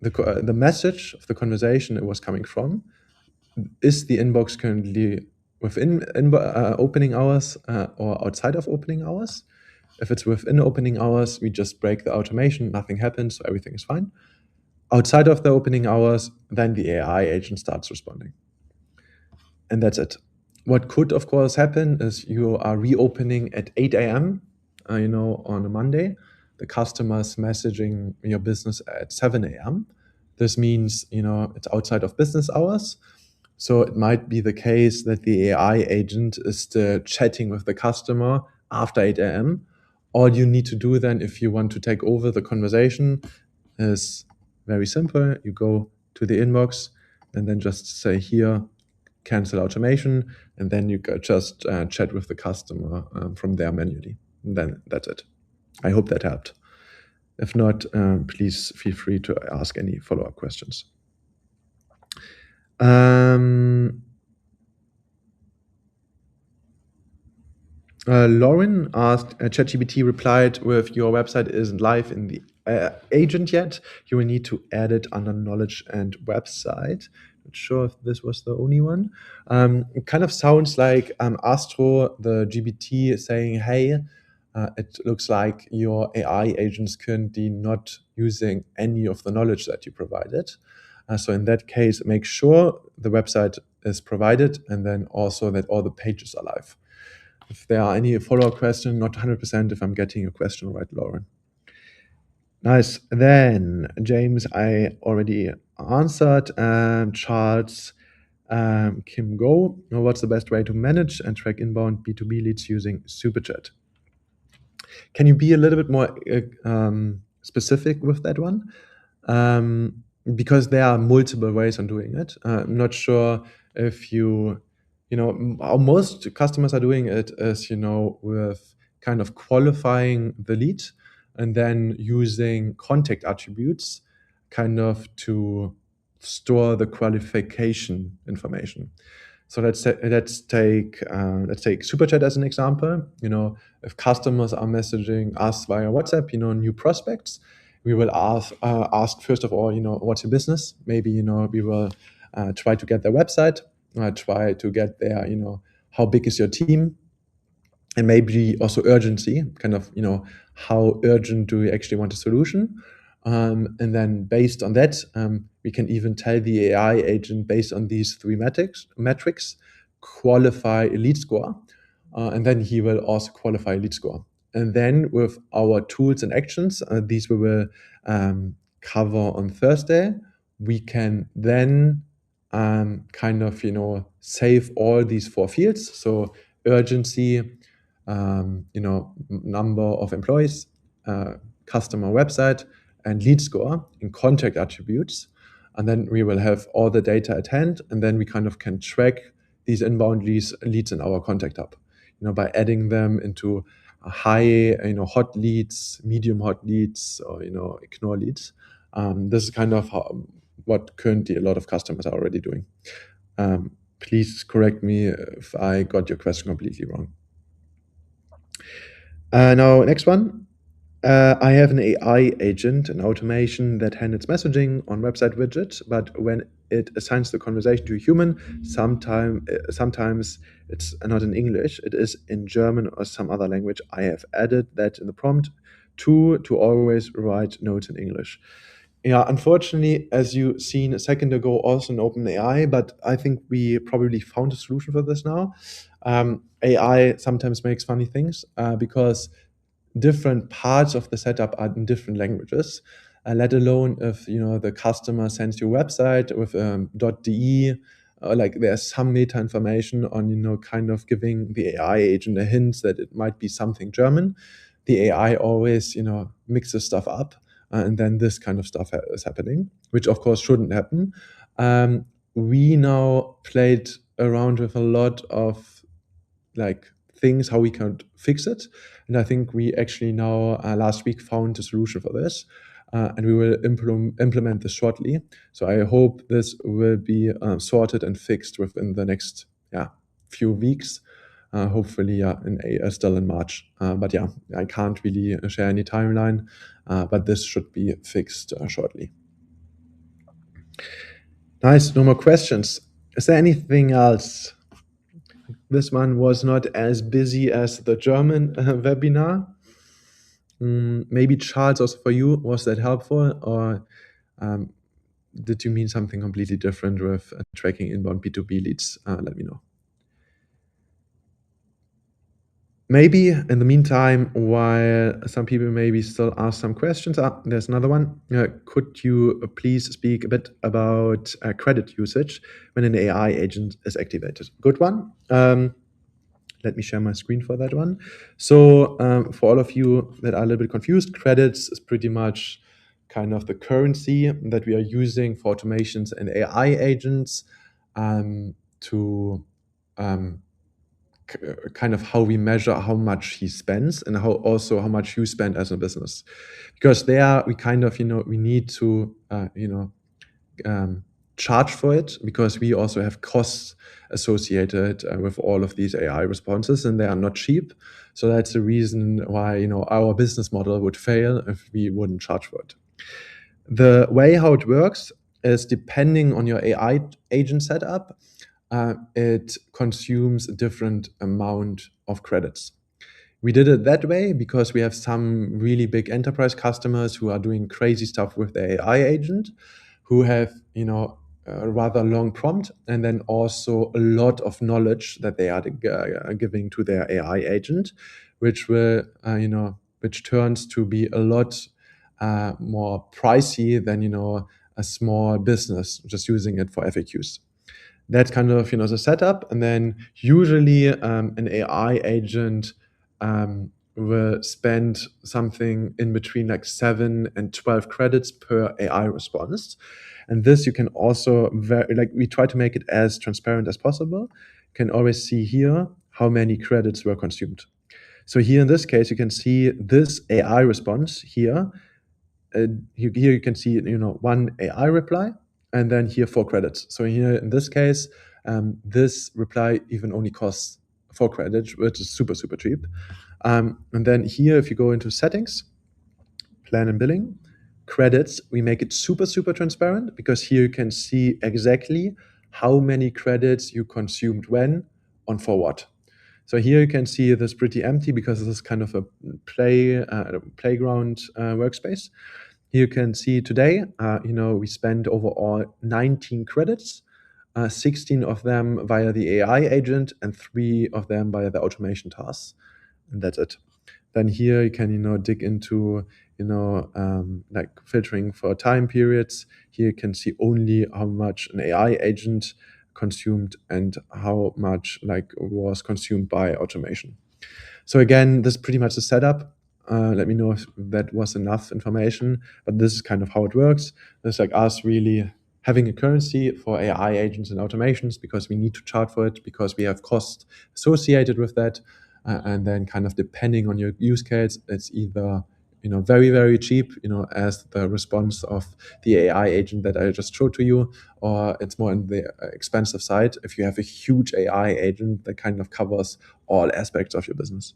the message of the conversation it was coming from. Is the inbox currently within opening hours or outside of opening hours? If it's within opening hours, we just break the automation, nothing happens, so everything is fine. Outside of the opening hours, then the AI agent starts responding. And that's it. What could, of course, happen is you are reopening at 8 a.m., on a Monday. The customer's messaging your business at 7 a.m. This means, it's outside of business hours. So it might be the case that the AI agent is still chatting with the customer after 8 a.m. All you need to do then, if you want to take over the conversation, is very simple. You go to the inbox and then just say here, cancel automation, and then you just chat with the customer from there manually. And then that's it. I hope that helped. If not, please feel free to ask any follow-up questions. Lauren asked, ChatGPT replied with, your website isn't live in the agent yet. You will need to add it under knowledge and website. Not sure if this was the only one. It kind of sounds like Astro, the GPT, saying, hey, it looks like your AI agent's currently not using any of the knowledge that you provided. So in that case, make sure the website is provided and then also that all the pages are live. If there are any follow-up questions, not 100% if I'm getting your question right, Lauren. Nice. Then, James, I already answered. Charles, Kim Go, what's the best way to manage and track inbound B2B leads using Superchat? Can you be a little bit more specific with that one? Because there are multiple ways on doing it. I'm not sure if how most customers are doing it is, with kind of qualifying the lead and then using contact attributes kind of to store the qualification information. So let's take Superchat as an example. If customers are messaging us via WhatsApp, new prospects, we will ask first of all, what's your business? Maybe we will try to get their website, try to get their, how big is your team, and maybe also urgency, kind of, how urgent do we actually want a solution? And then based on that, we can even tell the AI agent based on these three metrics qualify a lead score, and then he will also qualify a lead score. And then with our tools and actions, these we will cover on Thursday, we can then kind of, save all these four fields. So urgency, number of employees, customer website, and lead score in contact attributes. And then we will have all the data at hand, and then we kind of can track these inbound leads in our contact hub, by adding them into high, hot leads, medium hot leads, or, ignore leads. This is kind of what currently a lot of customers are already doing. Please correct me if I got your question completely wrong. Now, next one. I have an AI agent, an automation that handles messaging on website widgets, but when it assigns the conversation to a human, sometimes it's not in English, it is in German or some other language. I have added that in the prompt to always write notes in English. Yeah, unfortunately, as you seen a second ago, also in OpenAI, but I think we probably found a solution for this now. AI sometimes makes funny things because different parts of the setup are in different languages. Let alone if the customer sends you a website with .de, like there's some meta information on kind of giving the AI agent a hint that it might be something German. The AI always mixes stuff up, and then this kind of stuff is happening, which of course shouldn't happen. We now played around with a lot of like things how we can fix it, and I think we actually now last week found a solution for this, and we will implement this shortly. So I hope this will be sorted and fixed within the next few weeks, hopefully still in March, but I can't really share any timeline, but this should be fixed shortly. Nice. No more questions. Is there anything else? This one was not as busy as the German webinar. Maybe Charles, also for you, was that helpful, or did you mean something completely different with tracking inbound B2B leads? Let me know. Maybe in the meantime, while some people maybe still ask some questions, there's another one. Could you please speak a bit about credit usage when an AI agent is activated? Good one. Let me share my screen for that one. So for all of you that are a little bit confused, credits is pretty much kind of the currency that we are using for automations and AI agents to kind of how we measure how much he spends and how much you spend as a business. Because there we kind of, we need to, charge for it, because we also have costs associated with all of these AI responses, and they are not cheap. So that's the reason why our business model would fail if we wouldn't charge for it. The way how it works is depending on your AI agent setup, it consumes a different amount of credits. We did it that way because we have some really big enterprise customers who are doing crazy stuff with their AI agent, who have, a rather long prompt and then also a lot of knowledge that they are giving to their AI agent, which will, which turns to be a lot more pricey than, a small business just using it for FAQs. That's kind of, the setup. And then usually an AI agent will spend something in between like 7 and 12 credits per AI response. And this you can also we try to make it as transparent as possible. You can always see here how many credits were consumed. So here in this case, you can see this AI response here. Here you can see, one AI reply, and then here 4 credits. So here in this case, this reply even only costs 4 credits, which is super, super cheap. And then here, if you go into settings, plan and billing, credits, we make it super, super transparent, because here you can see exactly how many credits you consumed when on for what. So here you can see this pretty empty, because this is kind of a playground workspace. Here you can see today, we spent overall 19 credits, 16 of them via the AI agent and 3 of them via the automation tasks. And that's it. Then here you can, dig into, like filtering for time periods. Here you can see only how much an AI agent consumed and how much like was consumed by automation. So again, this is pretty much the setup. Let me know if that was enough information, but this is kind of how it works. It's like us really having a currency for AI agents and automations, because we need to charge for it, because we have costs associated with that. And then kind of depending on your use case, it's either, very, very cheap, as the response of the AI agent that I just showed to you, or it's more on the expensive side if you have a huge AI agent that kind of covers all aspects of your business.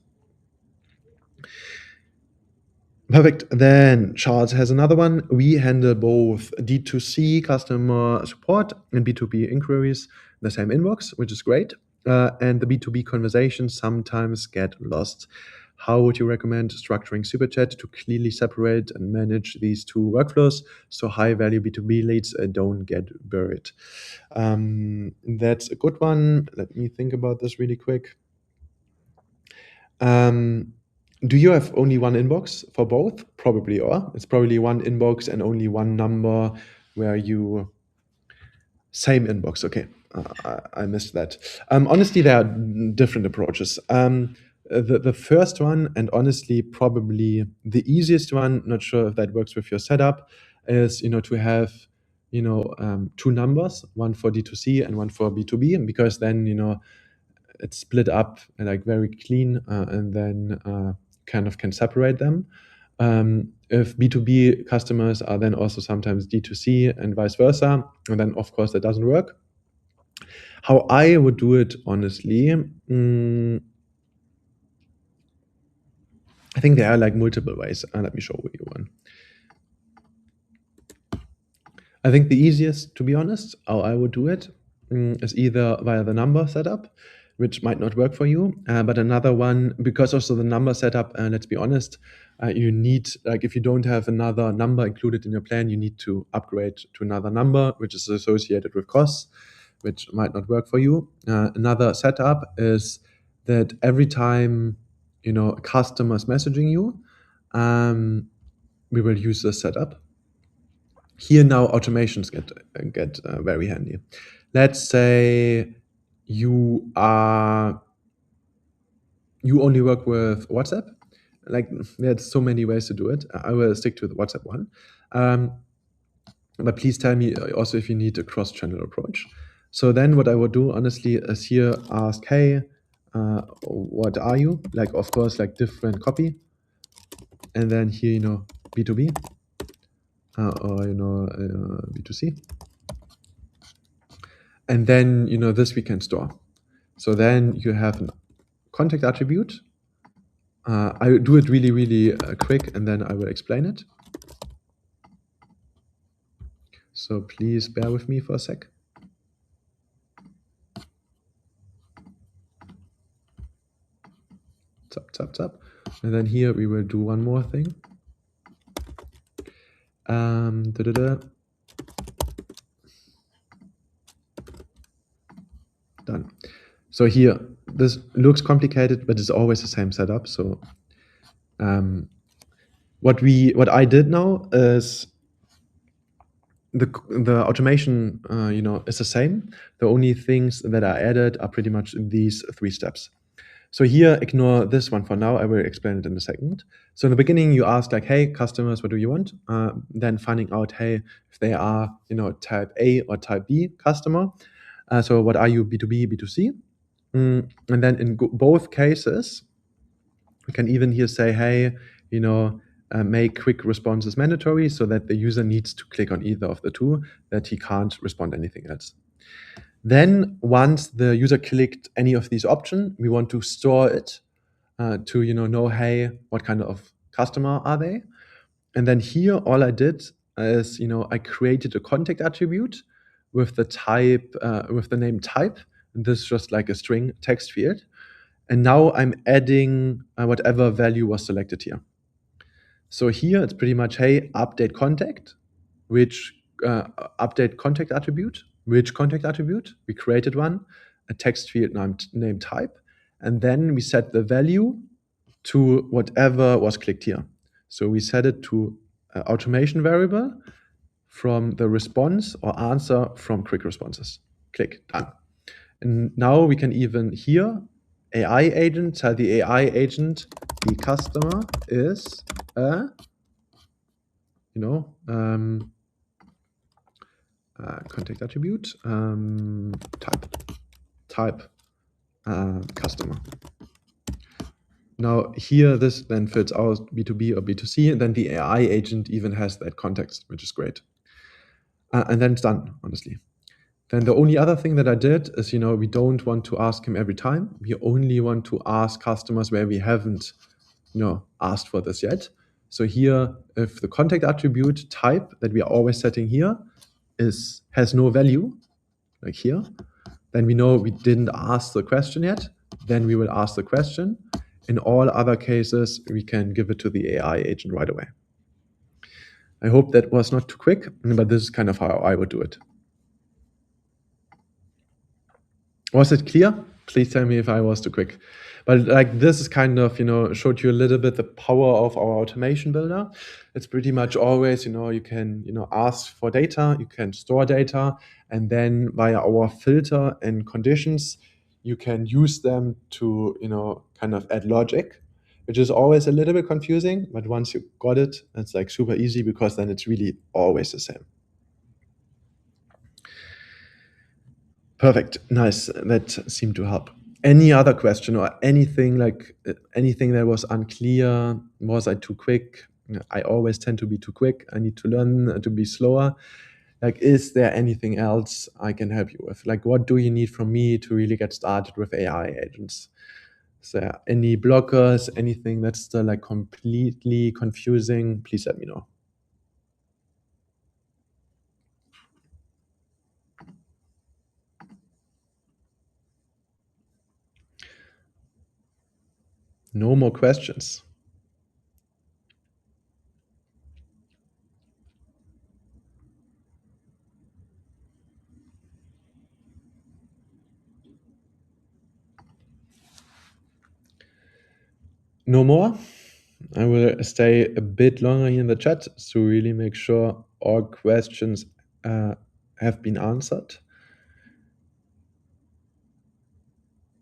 Perfect. Then Charles has another one. We handle both D2C customer support and B2B inquiries in the same inbox, which is great. And the B2B conversations sometimes get lost. How would you recommend structuring Superchat to clearly separate and manage these two workflows so high value B2B leads don't get buried? That's a good one. Let me think about this really quick. Do you have only one inbox for both? Probably, or it's probably one inbox and only one number where you same inbox. Okay, I missed that. Honestly, there are different approaches. The first one, and honestly, probably the easiest one, not sure if that works with your setup, is to have two numbers, one for D2C and one for B2B, because then it's split up and like very clean, and then kind of can separate them. If B2B customers are then also sometimes D2C and vice versa, and then of course that doesn't work. How I would do it, honestly, I think there are like multiple ways. Let me show you one. I think the easiest, to be honest, how I would do it is either via the number setup, which might not work for you, but another one, because also the number setup, let's be honest, you need, like if you don't have another number included in your plan, you need to upgrade to another number, which is associated with costs, which might not work for you. Another setup is that every time, a customer is messaging you, we will use this setup. Here now automations get very handy. Let's say you only work with WhatsApp. Like there's so many ways to do it. I will stick to the WhatsApp one. But please tell me also if you need a cross-channel approach. So then what I would do honestly is here ask, hey, what are you? Like of course like different copy. And then here, B2B or B2C. And then, this we can store. So then you have a contact attribute. I will do it really, really quick, and then I will explain it. So please bear with me for a sec. Tap, tap, tap. And then here we will do one more thing. Da-da-da. So here, this looks complicated, but it's always the same setup. So um, what I did now is the automation, is the same. The only things that I added are pretty much these three steps. So here, ignore this one for now. I will explain it in a second. So in the beginning, you ask like, "Hey, customers, what do you want?" Then finding out, hey, if they are, type A or type B customer. So what are you, B2B, B2C? And then in both cases, we can even here say, "Hey, make quick responses mandatory," so that the user needs to click on either of the two, that he can't respond anything else. Then once the user clicked any of these options, we want to store it to know, hey, what kind of customer are they? And then here, all I did is I created a contact attribute with the type with the name type. And this is just like a string text field. And now I'm adding whatever value was selected here. So here it's pretty much, hey, update contact, which update contact attribute, which contact attribute? We created one, a text field name type, and then we set the value to whatever was clicked here. So we set it to automation variable from the response or answer from quick responses. Click, done. And now we can even here, AI agent, tell the AI agent the customer is a, contact attribute, type customer. Now here, this then fits out B2B or B2C, and then the AI agent even has that context, which is great. And then it's done, honestly. Then the only other thing that I did is, we don't want to ask him every time. We only want to ask customers where we haven't, asked for this yet. So here, if the contact attribute type that we are always setting here has no value, like here, then we know we didn't ask the question yet. Then we will ask the question. In all other cases, we can give it to the AI agent right away. I hope that was not too quick, but this is kind of how I would do it. Was it clear? Please tell me if I was too quick. But like this is kind of, showed you a little bit the power of our automation builder. It's pretty much always, you can, ask for data, you can store data, and then via our filter and conditions, you can use them to, kind of add logic, which is always a little bit confusing. But once you got it, it's like super easy because then it's really always the same. Perfect. Nice. That seemed to help. Any other question or anything anything that was unclear? Was I too quick? I always tend to be too quick. I need to learn to be slower. Like, is there anything else I can help you with? Like, what do you need from me to really get started with AI agents? Is there any blockers, anything that's still like completely confusing? Please let me know. No more questions. No more. I will stay a bit longer here in the chat to really make sure all questions have been answered.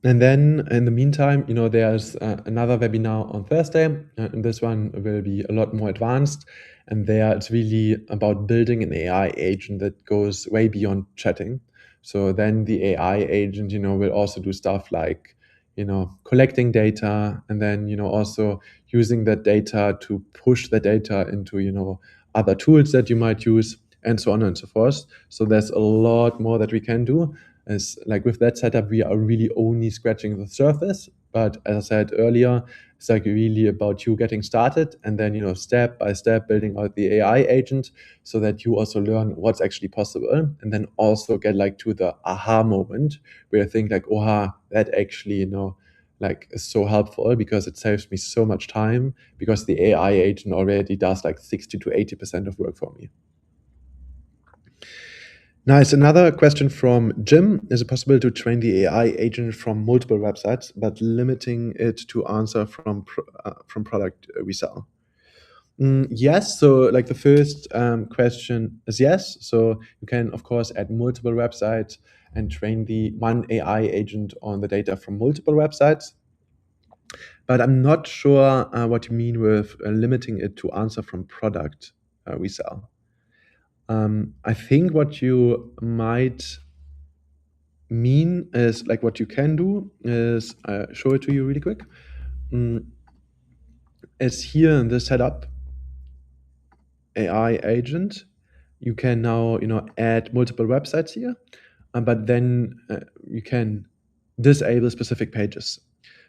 And then in the meantime, there's another webinar on Thursday, and this one will be a lot more advanced. And there it's really about building an AI agent that goes way beyond chatting. So then the AI agent, will also do stuff like, collecting data and then, also using that data to push the data into, other tools that you might use and so on and so forth. So there's a lot more that we can do. As like with that setup, we are really only scratching the surface. But as I said earlier, it's like really about you getting started and then, step by step building out the AI agent so that you also learn what's actually possible and then also get like to the aha moment where you think like, oh, that actually, like is so helpful because it saves me so much time because the AI agent already does like 60 to 80% of work for me. Nice. Another question from Jim. Is it possible to train the AI agent from multiple websites, but limiting it to answer from product we sell? Yes. So, like the first question is yes. So you can, of course, add multiple websites and train the one AI agent on the data from multiple websites. But I'm not sure what you mean with limiting it to answer from product we sell. I think what you might mean is like what you can do is show it to you really quick. Mm, it's here in the setup AI agent. You can now add multiple websites here, but then you can disable specific pages.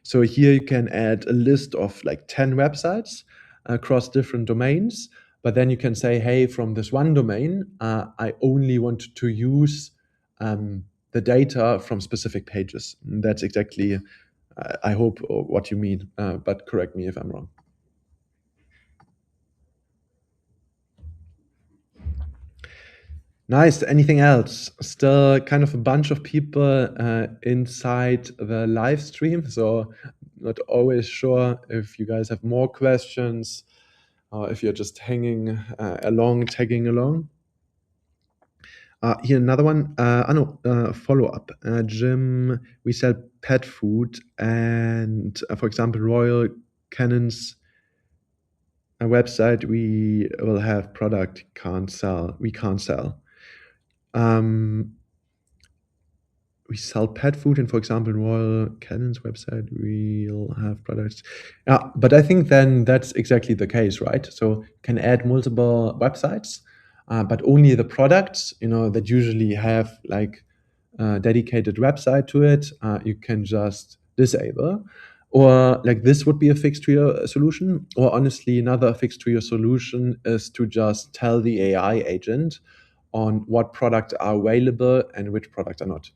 So here you can add a list of like 10 websites across different domains, but then you can say, hey, from this one domain, I only want to use the data from specific pages. And that's exactly, I hope, what you mean, but correct me if I'm wrong. Nice. Anything else? Still kind of a bunch of people inside the live stream, so not always sure if you guys have more questions or if you're just hanging along, tagging along. Here another one. No, follow up. Jim, we sell pet food, and for example, Royal Cannon's website, we will have product can't sell. We can't sell. Um, we sell pet food, and for example, Royal Cannon's website, we'll have products. Yeah, but I think then that's exactly the case, right? So you can add multiple websites, but only the products, that usually have like a dedicated website to it, you can just disable. Or like this would be a fix to your solution. Or honestly, another fix to your solution is to just tell the AI agent on what products are available and which products are not.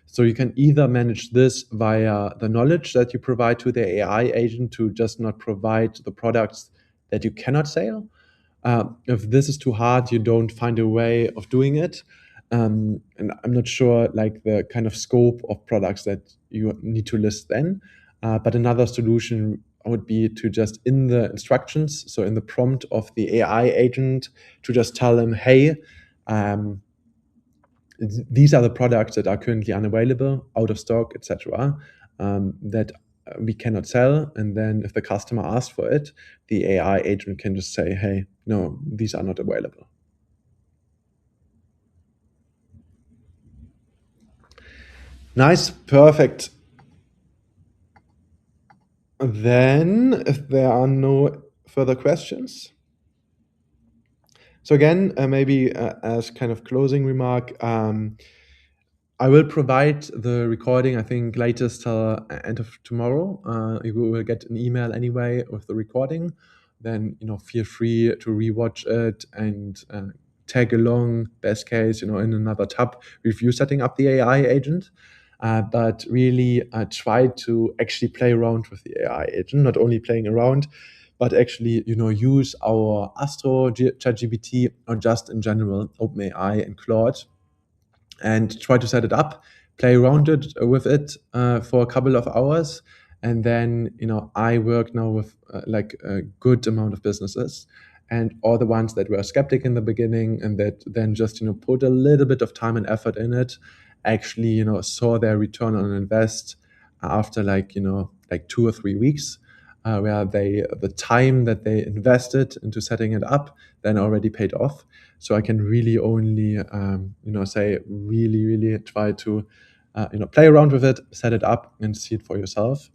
So you can either manage this via the knowledge that you provide to the AI agent to just not provide the products that you cannot sell. If this is too hard, you don't find a way of doing it. And I'm not sure like the kind of scope of products that you need to list then. But another solution would be to just in the instructions, so in the prompt of the AI agent, to just tell them, hey, um, these are the products that are currently unavailable, out of stock, etc., that we cannot sell. And then if the customer asks for it, the AI agent can just say, hey, no, these are not available. Nice, perfect. Then, if there are no further questions, so again, maybe as kind of closing remark, I will provide the recording, I think, latest end of tomorrow. You will get an email anyway with the recording. Then, feel free to rewatch it and tag along, best case, in another tab, review setting up the AI agent. But really try to actually play around with the AI agent, not only playing around, but actually, use our Astro, ChatGPT, or just in general, OpenAI and Claude, and try to set it up, play around it with it for a couple of hours. And then, I work now with like a good amount of businesses, and all the ones that were skeptic in the beginning and that then just, put a little bit of time and effort in it, actually, saw their return on invest after like 2 or 3 weeks, where the time that they invested into setting it up then already paid off. So I can really only say really really try to play around with it, set it up, and see it for yourself.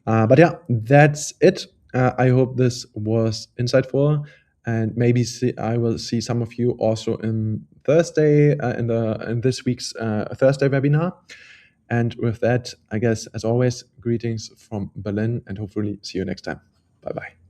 But yeah, that's it. I hope this was insightful, and maybe I will see some of you also in Thursday in this week's Thursday webinar. And with that, I guess, as always, greetings from Berlin, and hopefully see you next time. Bye bye.